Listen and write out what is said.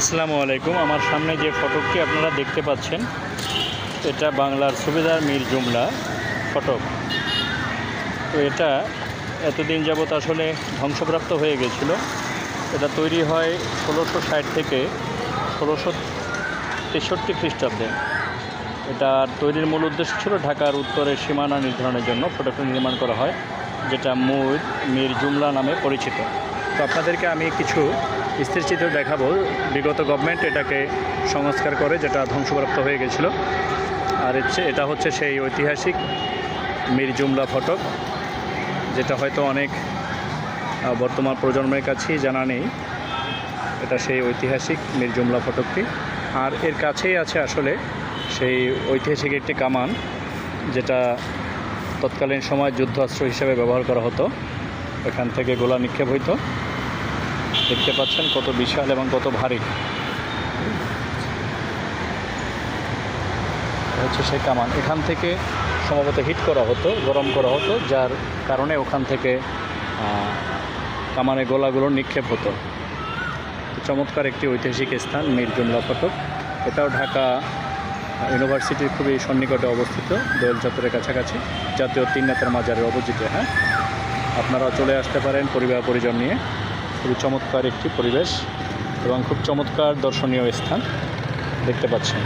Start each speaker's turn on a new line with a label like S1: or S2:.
S1: আসসালামু আলাইকুম। আমার সামনে যে ফটকটি আপনারা দেখতে পাচ্ছেন এটা বাংলার সুবেদার মীর জুমলা ফটক। তো এটা এতদিন যাবৎ আসলে ধ্বংসপ্রাপ্ত হয়ে গেছিল। এটা তৈরি হয় 1660 থেকে 1663 খ্রিস্টাব্দে। এটা তৈরির মূল উদ্দেশ্য ছিল ঢাকার উত্তরের সীমানা নির্ধারণের জন্য ফটকটি নির্মাণ করা হয়, যেটা মীর জুমলা নামে পরিচিত। তো আপনাদেরকে আমি কিছু স্থিরচিত্র দেখাবো। বিগত গভর্নমেন্ট এটাকে সংস্কার করে, যেটা ধ্বংসপ্রাপ্ত হয়ে গেছিল। আর এটা হচ্ছে সেই ঐতিহাসিক মীর জুমলা ফটক, যেটা হয়তো অনেক বর্তমান প্রজন্মের কাছেই জানা নেই। এটা সেই ঐতিহাসিক মীর জুমলা ফটকটি। আর এর কাছেই আছে আসলে সেই ঐতিহাসিক একটি কামান, যেটা তৎকালীন সময় যুদ্ধাস্ত্র হিসেবে ব্যবহার করা হতো। এখান থেকে গোলা নিক্ষেপ হইতো। দেখতে পাচ্ছেন কত বিশাল এবং কত ভারী হচ্ছে সেই কামান। এখান থেকে সম্ভবত হিট করা হতো, গরম করা হতো, যার কারণে ওখান থেকে কামানের গোলাগুলো নিক্ষেপ হতো। চমৎকার একটি ঐতিহাসিক স্থান মীর জুমলা ফটক। এটাও ঢাকা ইউনিভার্সিটির খুবই সন্নিকটে অবস্থিত, দোয়েল চত্বরের কাছাকাছি, জাতীয় 3 নেতার মাজারের অপোজিটে। হ্যাঁ, আপনারাও চলে আসতে পারেন পরিবার পরিজন নিয়ে। খুবই চমৎকার একটি পরিবেশ এবং খুব চমৎকার দর্শনীয় স্থান দেখতে পাচ্ছেন।